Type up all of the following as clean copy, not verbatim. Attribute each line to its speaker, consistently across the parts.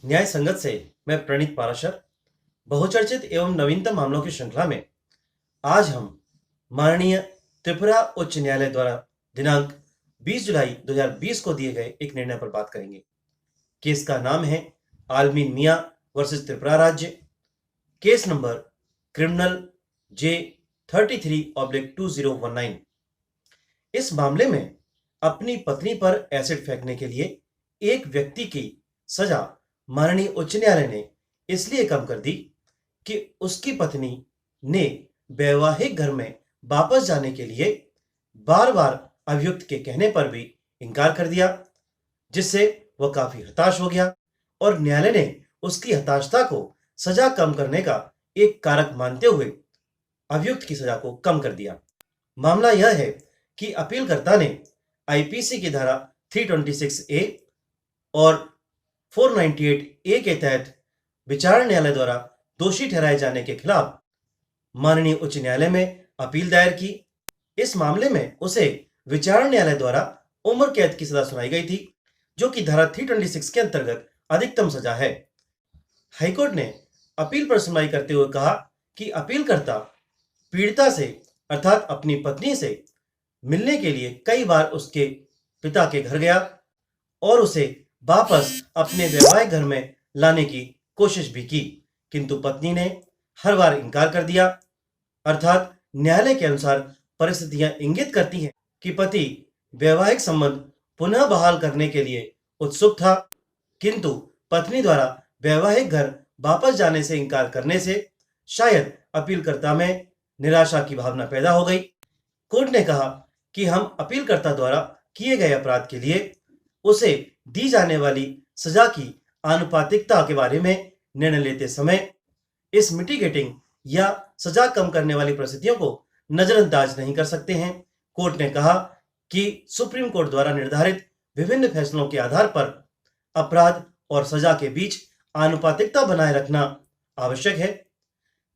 Speaker 1: न्याय संगत से मैं प्रणीत पाराशर। बहुचर्चित एवं नवीनतम मामलों की श्रृंखला में आज हम माननीय त्रिपुरा उच्च न्यायालय द्वारा दिनांक 20 जुलाई 2020 को दिए गए एक निर्णय पर बात करेंगे। केस का नाम है आलमीन मियां वर्सेस त्रिपुरा राज्य। Case number criminal J33/2019। इस मामले में अपनी पत्नी पर एसिड फेंकने के लिए एक व्यक्ति की सजा माननीय उच्च न्यायालय ने इसलिए कम कर दी कि उसकी पत्नी ने वैवाहिक घर में वापस जाने के लिए बार-बार अभियुक्त के कहने पर भी इनकार कर दिया, जिससे वह काफी हताश हो गया और न्यायालय ने उसकी हताशता को सजा कम करने का एक कारक मानते हुए अभियुक्त की सजा को कम कर दिया। मामला यह है कि अपीलकर्ता ने आईपीसी की धारा 326A और 498A के तहत विचारण न्यायालय द्वारा दोषी ठहराए जाने के खिलाफ माननीय उच्च न्यायालय में अपील दायर की। इस मामले में उसे विचारण न्यायालय द्वारा उम्र कैद की सजा सुनाई गई थी, जो कि धारा 326 के अंतर्गत अधिकतम सजा है। हाईकोर्ट ने अपील पर सुनवाई करते हुए कहा कि अपीलकर्ता पीड़िता से अर्थात अपनी पत्नी से मिलने के लिए कई बार उसके पिता के घर गया और उसे वापस अपने वैवाहिक घर में लाने की कोशिश भी की, किंतु पत्नी ने हर बार इनकार कर दिया। अर्थात न्यायालय के अनुसार परिस्थितियां इंगित करती हैं कि पति वैवाहिक संबंध पुनः बहाल करने के लिए उत्सुक था, किंतु पत्नी द्वारा वैवाहिक घर वापस जाने से इनकार करने से शायद अपीलकर्ता में निराशा की भावना पैदा हो गई। कोर्ट ने कहा कि हम अपीलकर्ता द्वारा किए गए अपराध के लिए उसे दी जाने वाली सजा की आनुपातिकता के बारे में निर्णय लेते समय इस मिटिगेटिंग या सजा कम करने वाली परिस्थितियों को नजरअंदाज नहीं कर सकते हैं। कोर्ट ने कहा कि सुप्रीम कोर्ट द्वारा निर्धारित विभिन्न फैसलों के आधार पर अपराध और सजा के बीच आनुपातिकता बनाए रखना आवश्यक है।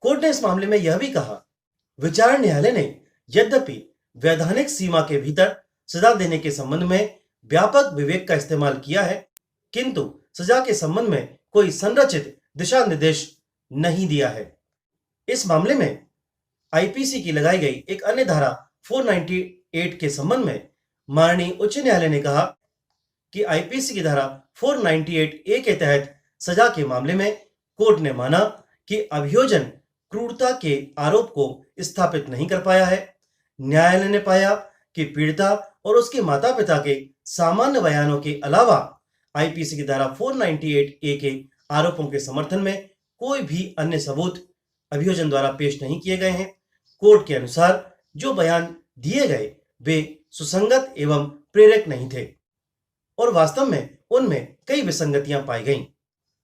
Speaker 1: कोर्ट ने इस मामले में यह भी कहा, विचारण न्यायालय ने यद्यपि वैधानिक सीमा के भीतर सजा देने के संबंध में व्यापक विवेक का इस्तेमाल किया है, किंतु सजा के संबंध में कोई संरचित दिशा निर्देश नहीं दिया है। इस मामले में आईपीसी की लगाई गई एक अन्य धारा 498 के संबंध में माननीय उच्च न्यायालय ने कहा कि आईपीसी की धारा 498A के तहत सजा के मामले में कोर्ट ने माना कि अभियोजन क्रूरता के आरोप को स्थापित नहीं कर पाया है। न्यायालय ने पाया कि पीड़िता और उसके माता-पिता के सामान्य बयानों के अलावा आईपीसी की धारा 498A के आरोपों के समर्थन में कोई भी अन्य सबूत अभियोजन द्वारा पेश नहीं किए गए हैं। कोर्ट के अनुसार जो बयान दिए गए वे सुसंगत एवं प्रेरक नहीं थे और वास्तव में उनमें कई विसंगतियां पाई गईं,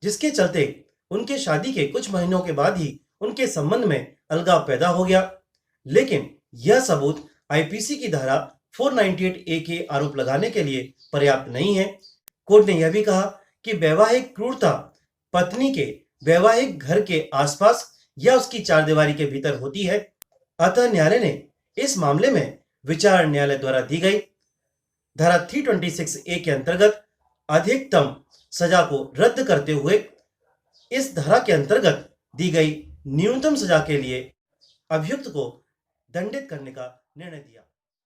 Speaker 1: जिसके चलते उनके शादी के कुछ महीनों के बाद ही उनके संबंध में अलगाव पैदा हो गया। लेकिन यह सबूत आईपीसी की धारा 498A के आरोप लगाने के लिए पर्याप्त नहीं है। कोर्ट ने यह भी कहा कि वैवाहिक क्रूरता पत्नी के वैवाहिक घर के आसपास या उसकी चारदीवारी के भीतर होती है। अतः न्यायालय ने इस मामले में विचारण न्यायालय द्वारा दी गई धारा 326A के अंतर्गत अधिकतम सजा को रद्द करते हुए इस धारा के अंतर्गत दी गई न्यूनतम सजा के लिए अभियुक्त को दंडित करने का निर्णय दिया।